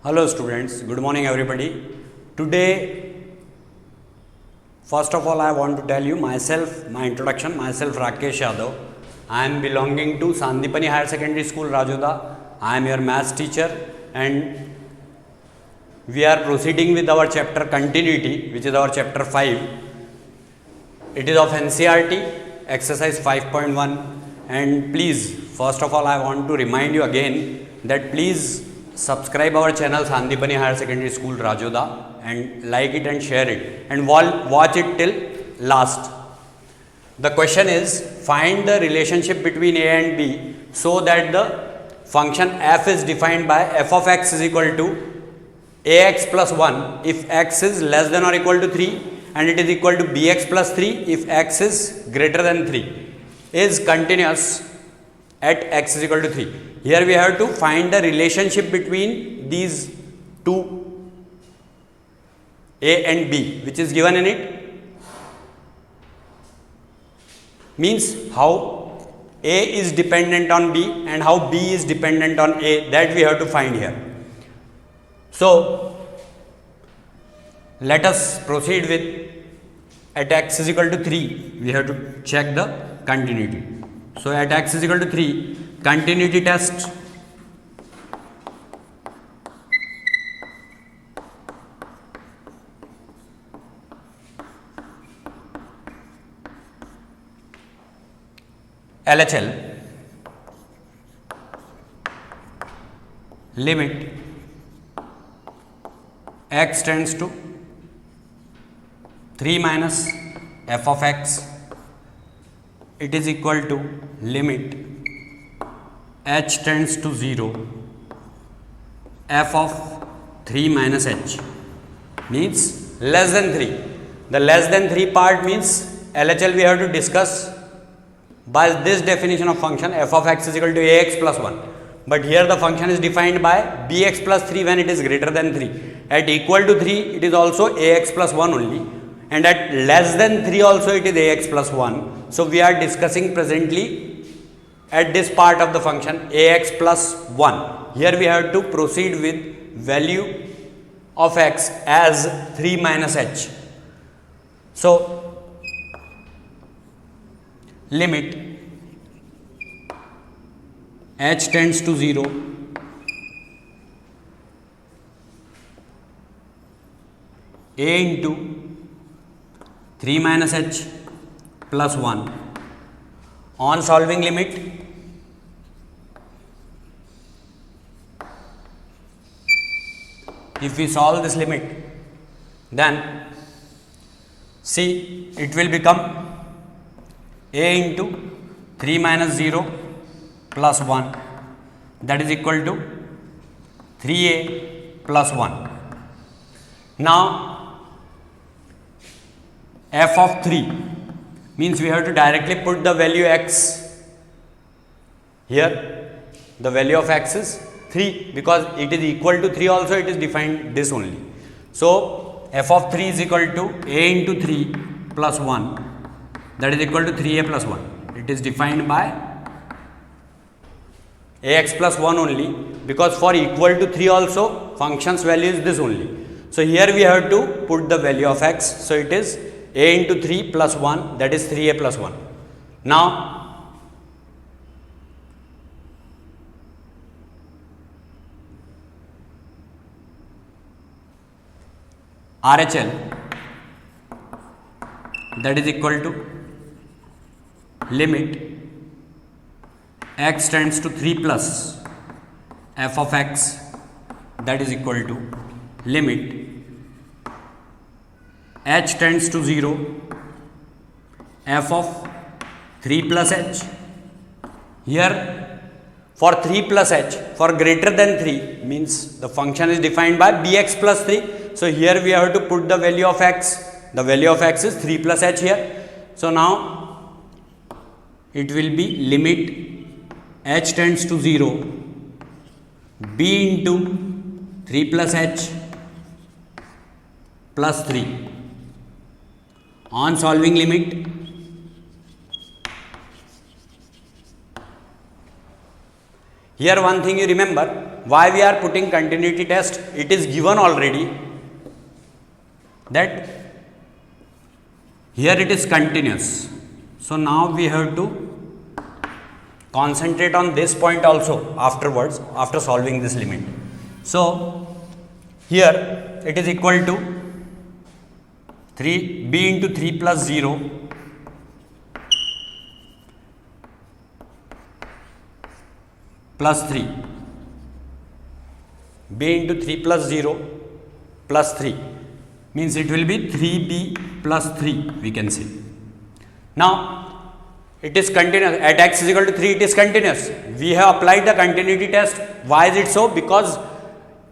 Hello students, good morning everybody. Today, first of all I want to tell you my introduction, myself Rakesh Yadav. I am belonging to Sandipani Higher Secondary School, Rajoda. I am your maths teacher and we are proceeding with our chapter continuity, which is our chapter 5. It is of NCERT, exercise 5.1, and please, first of all I want to remind you again that please subscribe our channel Sandipani Higher Secondary School, Rajoda, and like it and share it and watch it till last. The question is, find the relationship between a and b so that the function f is defined by f of x is equal to ax plus 1 if x is less than or equal to 3 and it is equal to bx plus 3 if x is greater than 3 is continuous at x is equal to 3. Here we have to find the relationship between these two, a and b, which is given in it. Means how a is dependent on b and how b is dependent on a, that we have to find here. So let us proceed with, at x is equal to 3 we have to check the continuity. So at x is equal to 3, continuity test. LHL, limit x tends to 3 minus f of x, it is equal to limit h tends to 0 f of 3 minus h, means less than 3. The less than 3 part means LHL we have to discuss by this definition of function f of x is equal to ax plus 1. But here the function is defined by bx plus 3 when it is greater than 3. At equal to 3 it is also ax plus 1 only, and at less than 3 also it is ax plus 1. So we are discussing presently at this part of the function ax plus 1. Here we have to proceed with value of x as 3 minus h. So limit h tends to 0 a into 3 minus h plus 1 on solving limit if we solve this limit, then see it will become a into 3 minus 0 plus 1, that is equal to 3a plus 1. Now f of 3 means we have to directly put the value x here. The value of x is 3 because it is equal to 3 also, it is defined this only. So f of 3 is equal to a into 3 plus 1, that is equal to 3a plus 1. It is defined by ax plus 1 only, because for equal to 3 also function's value is this only. So here we have to put the value of x. So it is a into 3 plus 1, that is 3a plus 1. Now RHL, that is equal to limit x tends to 3 plus f of x, that is equal to limit h tends to 0 f of 3 plus h. Here for 3 plus h, for greater than 3 means the function is defined by bx plus 3. So here we have to put the value of x. The value of x is 3 plus h here. So now it will be limit h tends to 0 b into 3 plus h plus 3 on solving limit Here one thing you remember, why we are putting continuity test? It is given already that here it is continuous. So now we have to concentrate on this point also afterwards, after solving this limit. So here it is equal to 3 b into 3 plus 0 plus 3, b into 3 plus 0 plus 3, means it will be 3b plus 3, we can say. Now it is continuous, at x is equal to 3 it is continuous. We have applied the continuity test. Why is it so? Because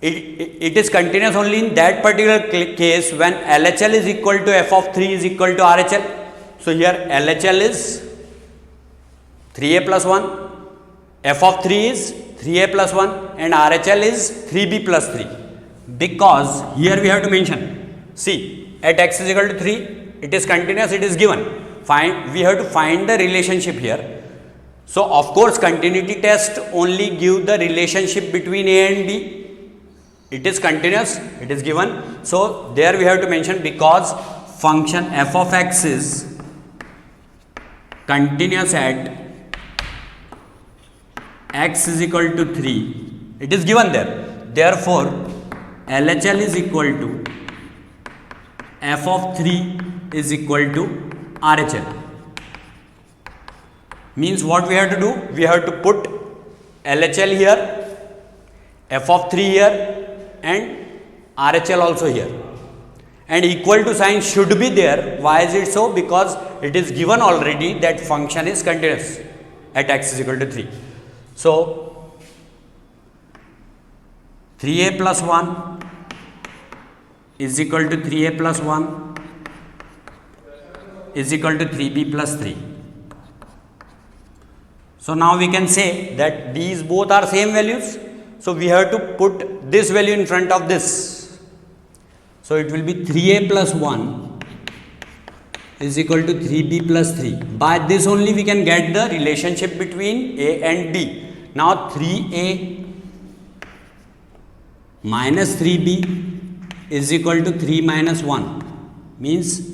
it is continuous only in that particular case when LHL is equal to f of 3 is equal to RHL. So here LHL is 3a plus 1, f of 3 is 3a plus 1 and RHL is 3b plus 3. Because here we have to mention, see, at x is equal to 3 it is continuous, it is given. We have to find the relationship here. So of course continuity test only give the relationship between a and b. It is continuous, it is given. So there we have to mention, because function f of x is continuous at x is equal to 3, it is given there. Therefore LHL is equal to f of 3 is equal to RHL. Means what we have to do? We have to put LHL here, f of 3 here and RHL also here, and equal to sign should be there. Why is it so? Because it is given already that function is continuous at x is equal to 3. So 3a plus 1 is equal to 3a plus 1 is equal to 3b plus 3. So now we can say that these both are same values. So we have to put this value in front of this. So it will be 3a plus 1 is equal to 3b plus 3. By this only we can get the relationship between a and b. Now 3a minus 3b is equal to 3 minus 1, means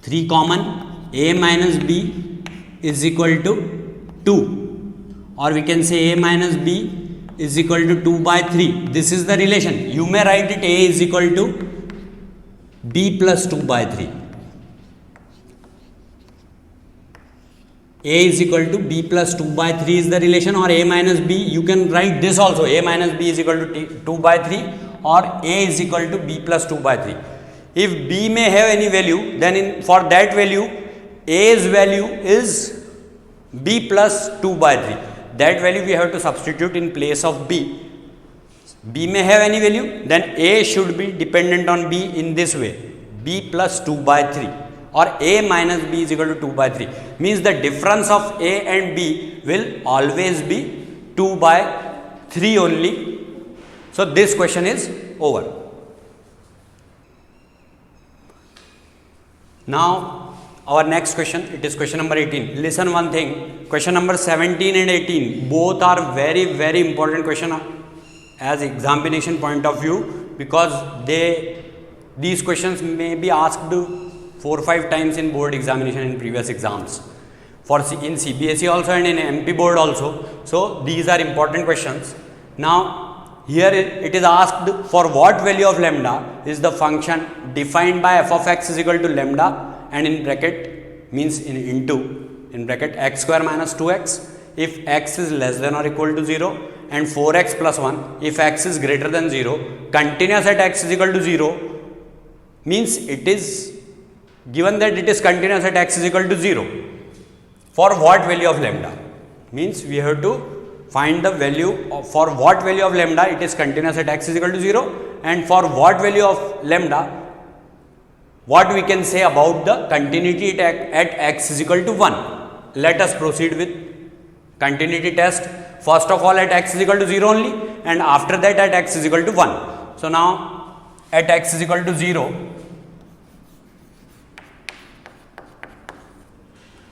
3 common, a minus b is equal to 2, or we can say a minus b is equal to 2 by 3. This is the relation. You may write it a is equal to b plus 2 by 3. A is equal to b plus 2 by 3 is the relation, or a minus b. You can write this also, a minus b is equal to 2 by 3, or a is equal to b plus 2 by 3. If b may have any value, then for that value a's value is b plus 2 by 3. That value we have to substitute in place of b. B may have any value, then a should be dependent on b in this way, b plus 2 by 3, or a minus b is equal to 2 by 3. Means the difference of a and b will always be 2 by 3 only. So this question is over. Now our next question, it is question number 18. Listen one thing, question number 17 and 18 both are very very important question as examination point of view, because these questions may be asked 4 or 5 times in board examination in previous exams, for in CBSE also and in MP board also. So these are important questions. Now here it is asked, for what value of lambda is the function defined by f of x is equal to lambda and in bracket means in bracket x square minus 2x if x is less than or equal to 0, and 4x plus 1 if x is greater than 0, continuous at x is equal to 0. Means it is given that it is continuous at x is equal to 0. For what value of lambda? Means we have to find the value of, for what value of lambda it is continuous at x is equal to 0, and for what value of lambda what we can say about the continuity at x is equal to 1. Let us proceed with continuity test. First of all at x is equal to 0 only, and after that at x is equal to 1. So now at x is equal to 0,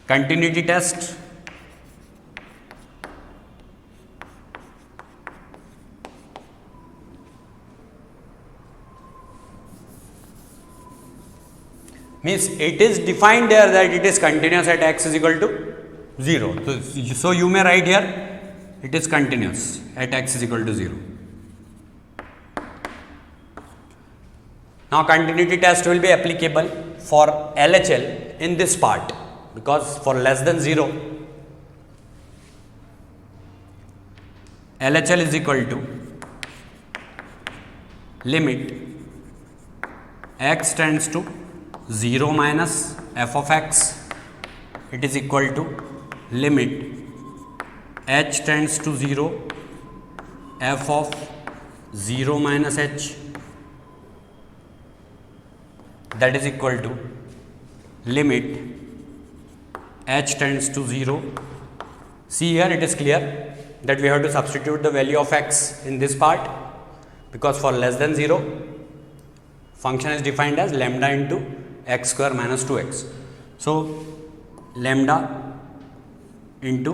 continuity test. means it is defined there that it is continuous at x is equal to 0. So you may write here it is continuous at x is equal to 0. Now continuity test will be applicable for LHL in this part, because for less than 0 LHL is equal to limit x tends to 0 minus f of x, it is equal to limit h tends to 0 f of 0 minus h, that is equal to limit h tends to 0. See here it is clear that we have to substitute the value of x in this part, because for less than 0 function is defined as lambda into x square minus 2x. So lambda into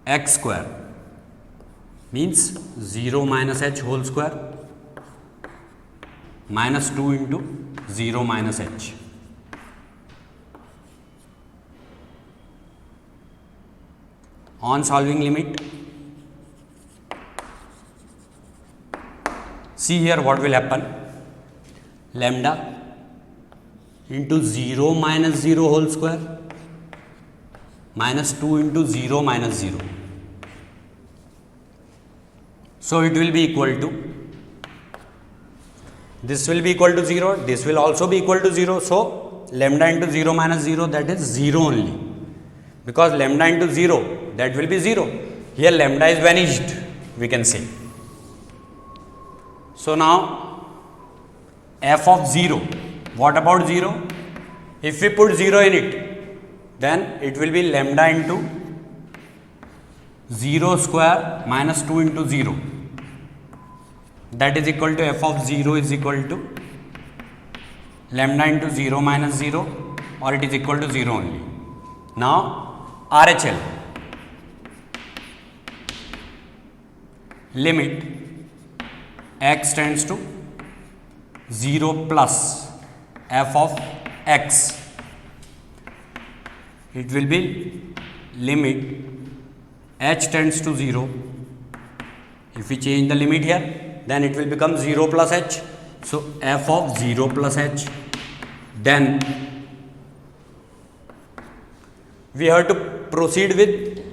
x square means 0 minus h whole square minus 2 into 0 minus h. On solving limit, see here what will happen, lambda into 0 minus 0 whole square minus 2 into 0 minus 0. So it will be equal to, this will be equal to 0, this will also be equal to 0. So lambda into 0 minus 0, that is 0 only, because lambda into 0, that will be 0. Here lambda is vanished, we can say. So now f of 0, what about 0? If we put 0 in it, then it will be lambda into 0 square minus 2 into 0, that is equal to f of 0 is equal to lambda into 0 minus 0, or it is equal to 0 only. Now RHL, limit x tends to 0 plus f of x, it will be limit h tends to 0. If we change the limit here, then it will become 0 plus h. So f of 0 plus h, then we have to proceed with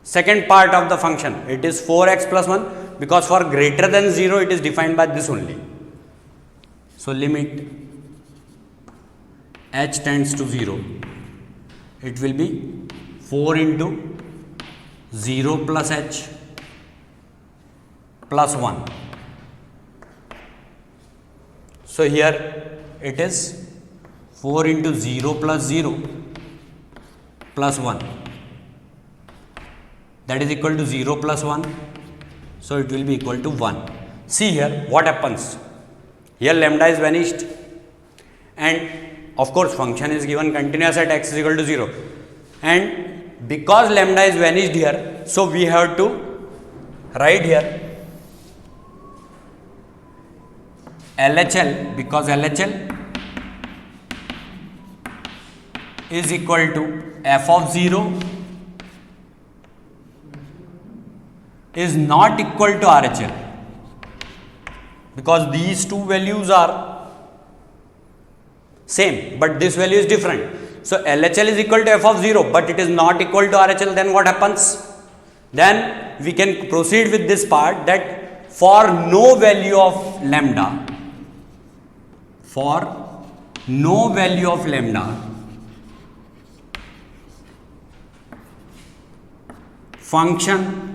second part of the function. It is 4x plus 1, because for greater than 0 it is defined by this only. So limit h tends to 0, it will be 4 into 0 plus h plus 1. So here it is 4 into 0 plus 0 plus 1, that is equal to 0 plus 1. So it will be equal to 1. See here what happens. Here lambda is vanished, and of course function is given continuous at x is equal to 0, and because lambda is vanished here, so we have to write here LHL, because LHL is equal to f of 0 is not equal to RHL, because these two values are same, but this value is different. So LHL is equal to f of 0, but it is not equal to RHL. Then what happens? Then we can proceed with this part, that for no value of lambda, for no value of lambda, function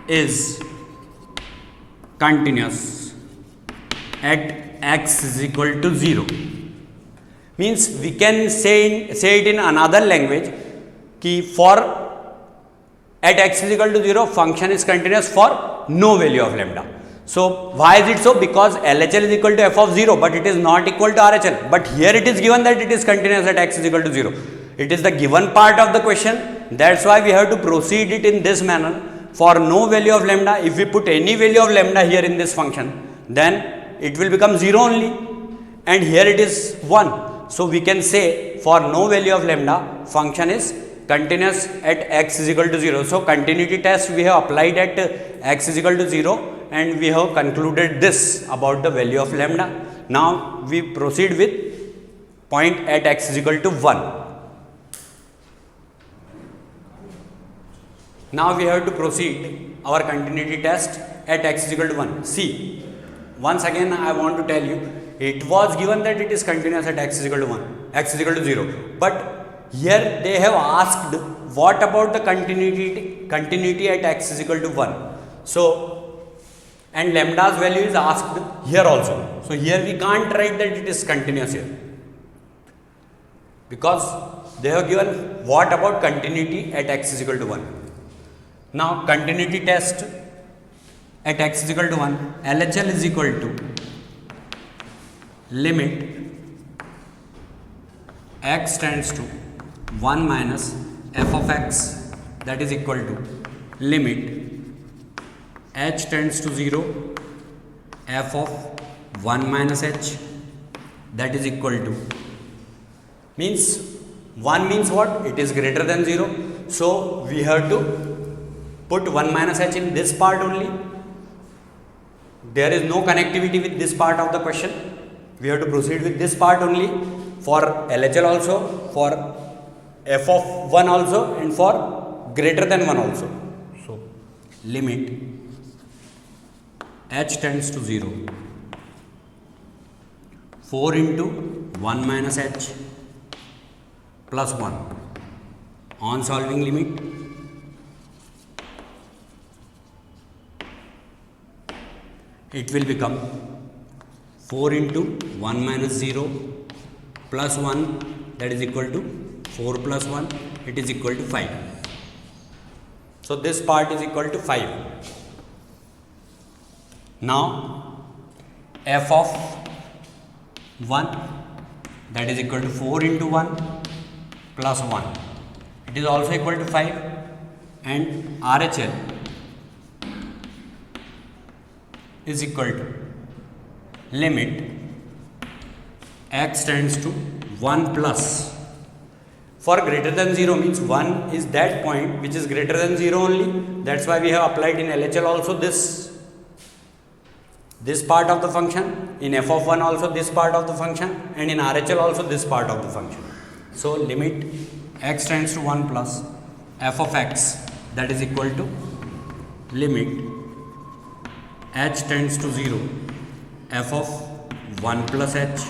is continuous at x is equal to 0. Means we can say it in another language, कि for at x is equal to 0 function is continuous for no value of lambda. So why is it so? Because LHL is equal to f of 0, but it is not equal to RHL. But here it is given that it is continuous at x is equal to 0. It is the given part of the question. That's why we have to proceed it in this manner. for no value of lambda, if we put any value of lambda here in this function, then it will become 0 only, and here it is 1. So we can say for no value of lambda, function is continuous at x is equal to 0. So continuity test we have applied at x is equal to 0, and we have concluded this about the value of lambda. Now we proceed with point at x is equal to 1. Now we have to proceed our continuity test at x is equal to 1. See, once again I want to tell you, it was given that it is continuous at x is equal to 1, x is equal to 0. But here they have asked what about the continuity at x is equal to 1. So, and lambda's value is asked here also. So here we can't write that it is continuous here, because they have given what about continuity at x is equal to 1. Now continuity test at x is equal to 1, LHL is equal to limit x tends to 1 minus f of x, that is equal to limit h tends to 0 f of 1 minus h, that is equal to, means 1 means what? It is greater than 0. So we have to put 1 minus h in this part only. There is no connectivity with this part of the question. We have to proceed with this part only for LHL also, for f of 1 also, and for greater than 1 also. So limit h tends to 0, 4 into 1 minus h plus 1, on solving limit it will become 4 into 1 minus 0 plus 1, that is equal to 4 plus 1, it is equal to 5. So this part is equal to 5. Now f of 1, that is equal to 4 into 1 plus 1, it is also equal to 5, and RHL is equal to limit x tends to 1 plus, for greater than 0 means 1 is that point which is greater than 0 only. That's why we have applied in LHL also this part of the function, in f of 1 also this part of the function, and in RHL also this part of the function. So limit x tends to 1 plus f of x, that is equal to limit h tends to 0 f of 1 plus h,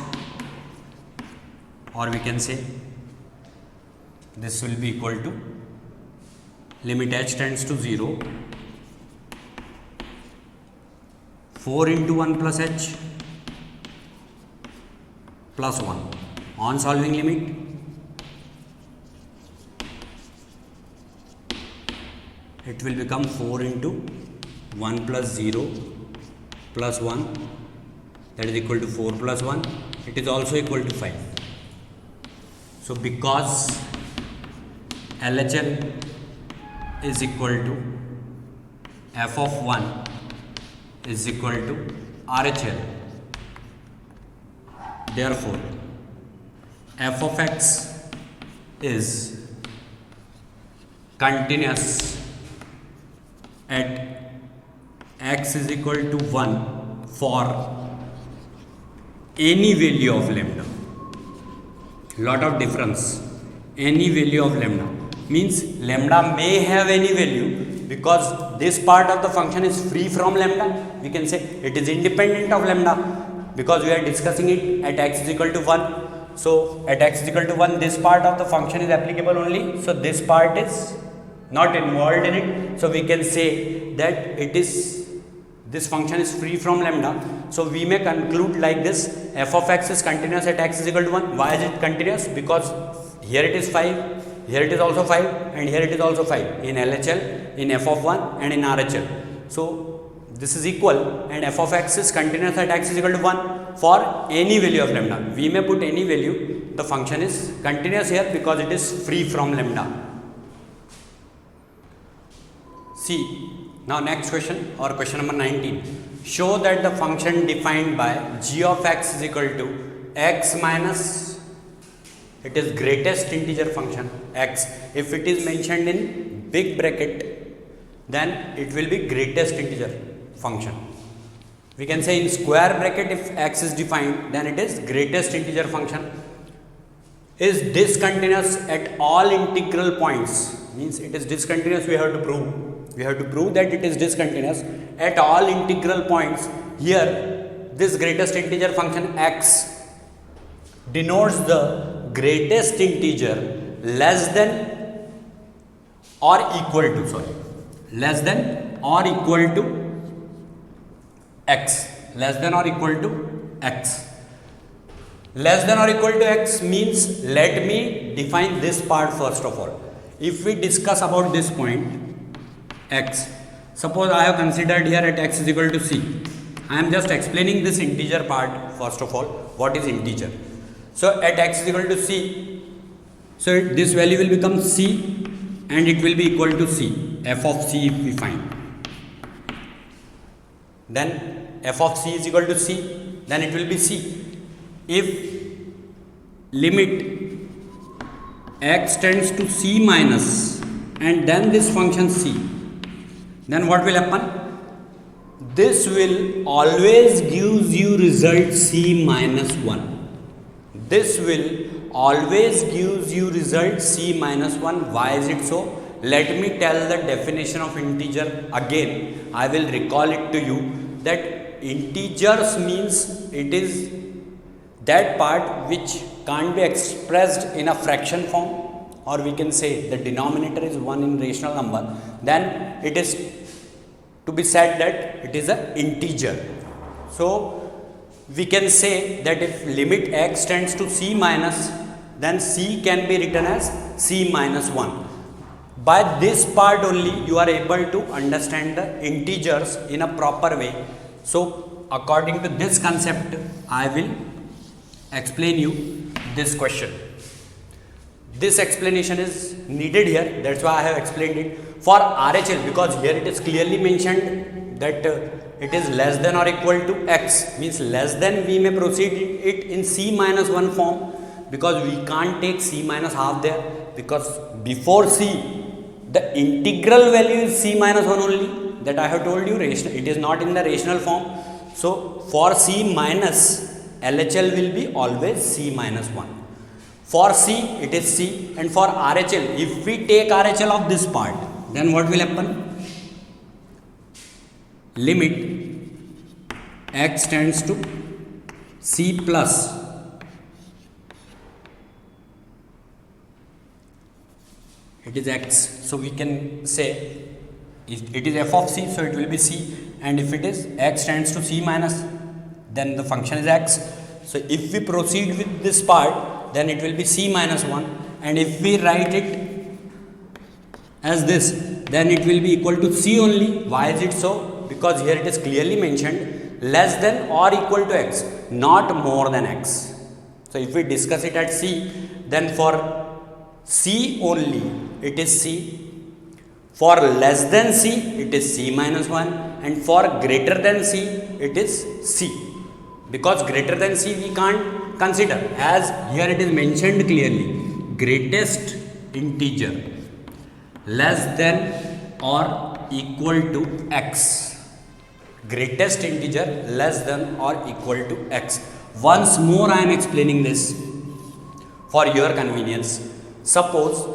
or we can say this will be equal to limit h tends to 0, 4 into 1 plus h plus 1, on solving limit it will become 4 into 1 plus 0 plus 1, that is equal to 4 plus 1, it is also equal to 5. So because LHL is equal to f of 1 is equal to RHL, therefore f of x is continuous at x is equal to 1 for any value of lambda. Lot of difference. Any value of lambda means lambda may have any value, because this part of the function is free from lambda. We can say it is independent of lambda, because we are discussing it at x is equal to 1. So at x is equal to 1, this part of the function is applicable only. So this part is not involved in it. So we can say that this function is free from lambda. So we may conclude like this: f of x is continuous at x is equal to 1. Why is it continuous? Because here it is 5, here it is also 5, and here it is also 5 in LHL, in f of 1, and in RHL. So this is equal, and f of x is continuous at x is equal to 1 for any value of lambda. We may put any value. The function is continuous here because it is free from lambda. C. Now next question, or question number 19. Show that the function defined by g of x is equal to x minus, it is greatest integer function x. If it is mentioned in big bracket, then it will be greatest integer function. We can say in square bracket, if x is defined, then it is greatest integer function. Is discontinuous at all integral points, means it is discontinuous. We have to prove that it is discontinuous at all integral points. Here this greatest integer function x denotes the greatest integer less than or equal to, less than or equal to x, less than or equal to x. Less than or equal to x means, let me define this part first of all. If we discuss about this point x, suppose I have considered here at x is equal to c. I am just explaining this integer part first of all. What is integer? So at x is equal to c, so this value will become c and it will be equal to c, f of c if we find. Then f of c is equal to c, then it will be c. If limit x tends to c minus and then this function c, then what will happen? This will always gives you result c minus 1. This will always gives you result c minus 1. Why is it so? Let me tell the definition of integer again. I will recall it to you that integers means it is that part which can't be expressed in a fraction form, or we can say the denominator is 1 in rational number, then it is to be said that it is an integer. So we can say that if limit x tends to c minus, then c can be written as c minus 1. By this part only you are able to understand the integers in a proper way. So according to this concept, I will explain you this question. This explanation is needed here, that's why I have explained it. For RHL, because here it is clearly mentioned that it is less than or equal to x, means less than, we may proceed it in c minus 1 form, because we can't take c minus half there, because before c the integral value is c minus 1 only, that I have told you, it is not in the rational form. So for c minus, LHL will be always c minus 1. For c it is c, and for RHL, if we take RHL of this part, then what will happen? Limit x tends to c plus it is x, so we can say it is f of c, so it will be c, and if it is x tends to c minus, then the function is x. So if we proceed with this part, then it will be c minus 1, and if we write it as this, then it will be equal to c only. Why is it so? Because here it is clearly mentioned less than or equal to x, not more than x. So if we discuss it at c, then for c only it is c, for less than c it is c minus 1, and for greater than c it is c. Because greater than c we can't consider, as here it is mentioned clearly, greatest integer less than or equal to x, greatest integer less than or equal to x. Once more I am explaining this for your convenience. Suppose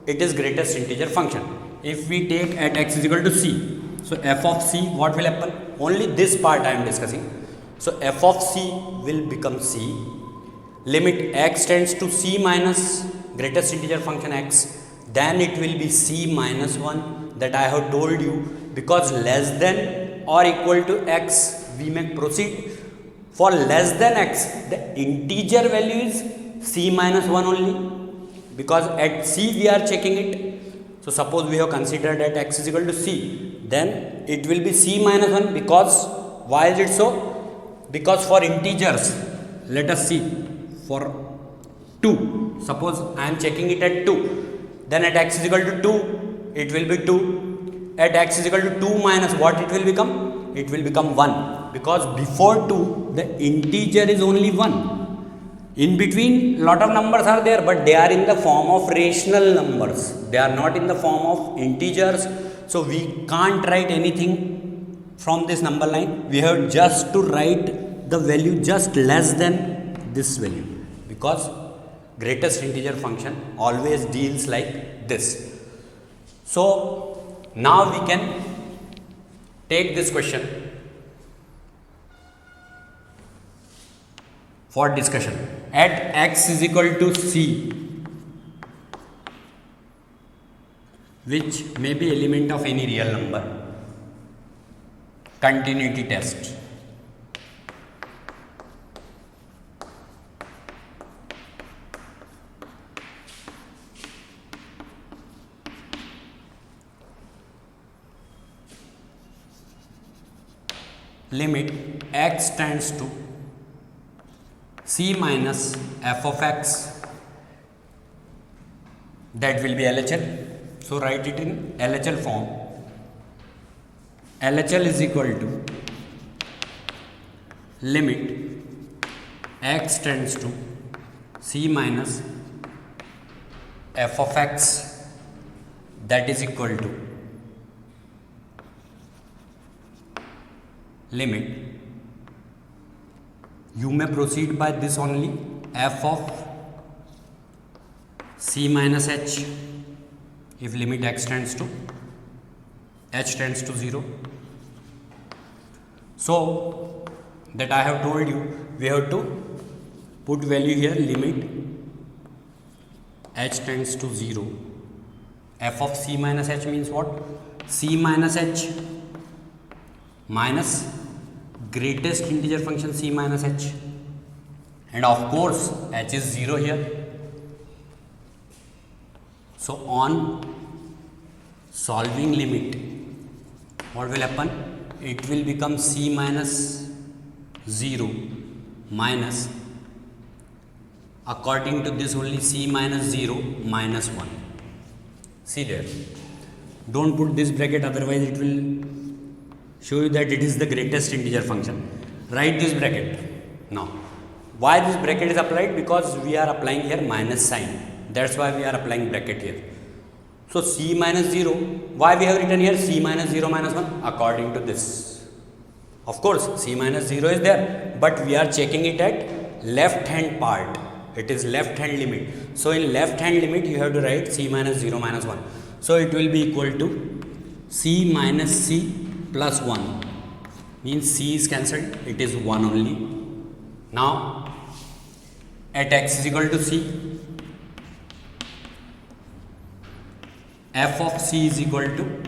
it is greatest integer function. If we take at x is equal to c, so f of c, what will happen? Only this part I am discussing. So f of c will become c, limit x tends to c minus greatest integer function x, then it will be c minus 1, that I have told you, because less than or equal to x we may proceed. For less than x, the integer value is c minus 1 only, because at c we are checking it. So suppose we have considered that x is equal to c, then it will be c minus 1, because why is it so? Because for integers, let us see, for 2, suppose I am checking it at 2, then at x is equal to 2, it will be 2, at x is equal to 2 minus what it will become? It will become 1, because before 2 the integer is only 1. In between lot of numbers are there, but they are in the form of rational numbers. They are not in the form of integers. So we can't write anything from this number line. We have just to write the value just less than this value, because greatest integer function always deals like this. So now we can take this question for discussion. At x is equal to c, which may be element of any real number, continuity test. Limit x tends to c minus f of x, that will be LHL. So write it in LHL form. LHL is equal to limit x tends to c minus f of x, that is equal to limit, you may proceed by this only, f of c minus h, if limit x tends to h tends to 0. So that I have told you, we have to put value here, limit h tends to 0. F of c minus h means what? C minus h minus greatest integer function c minus h, and of course h is 0 here. So on solving limit, what will happen? It will become c minus 0 minus, according to this only, c minus 0 minus 1. See there, don't put this bracket, otherwise it will show you that it is the greatest integer function. Write this bracket. Now, why this bracket is applied? Because we are applying here minus sign. That's why we are applying bracket here. So c minus 0, why we have written here c minus 0 minus 1? According to this. Of course, c minus 0 is there, but we are checking it at left hand part. It is left hand limit. So in left hand limit, you have to write c minus 0 minus 1. So it will be equal to c minus c plus 1, means c is cancelled, it is 1 only. Now at x is equal to c, f of c is equal to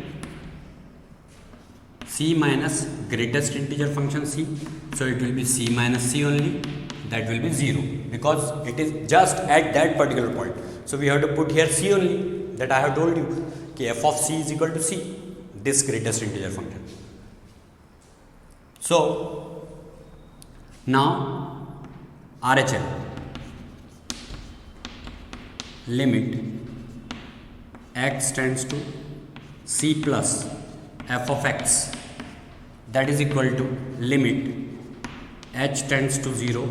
c minus greatest integer function c, so it will be c minus c only, that will be 0, because it is just at that particular point. So we have to put here c only, that I have told you, कि f of c is equal to c, this greatest integer function. So now RHL, limit x tends to c plus f of x, that is equal to limit h tends to 0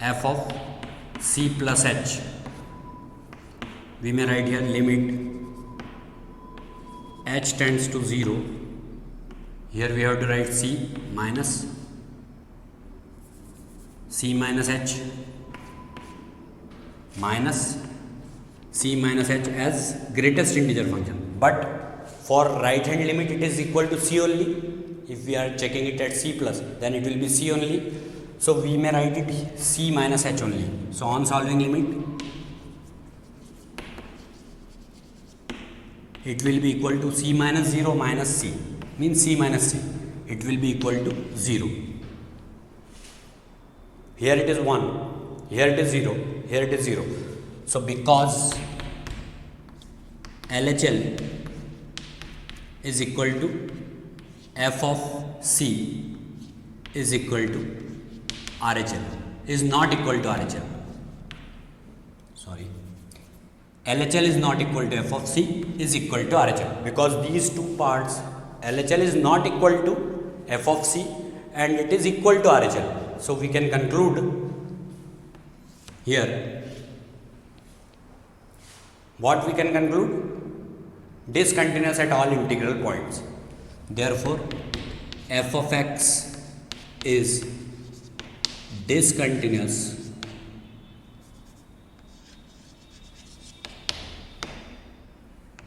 f of c plus h. We may write here limit h tends to 0. Here we have to write c minus h minus c minus h as greatest integer function. But for right hand limit, it is equal to c only. If we are checking it at c plus, then it will be c only. So we may write it c minus h only. So on solving limit, it will be equal to c minus 0 minus c, means c minus c, it will be equal to 0. Here it is 1, here it is 0, here it is 0. So because LHL is equal to f of c is equal to RHL, is not equal to RHL. Sorry. LHL is not equal to f of c is equal to RHL, because these two parts, LHL is not equal to f of c and it is equal to RHL. So we can conclude here, what we can conclude? Discontinuous at all integral points. Therefore f of x is discontinuous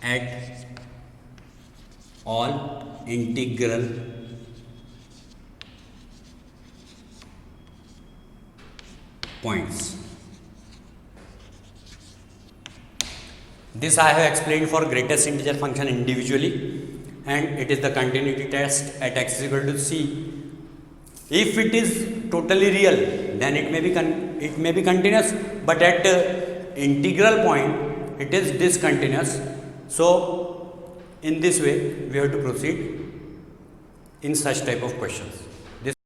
at all integral points. This I have explained for greatest integer function individually, and it is the continuity test at x is equal to c. If it is totally real, then it may be continuous, but at integral point it is discontinuous. So in this way we have to proceed in such type of questions.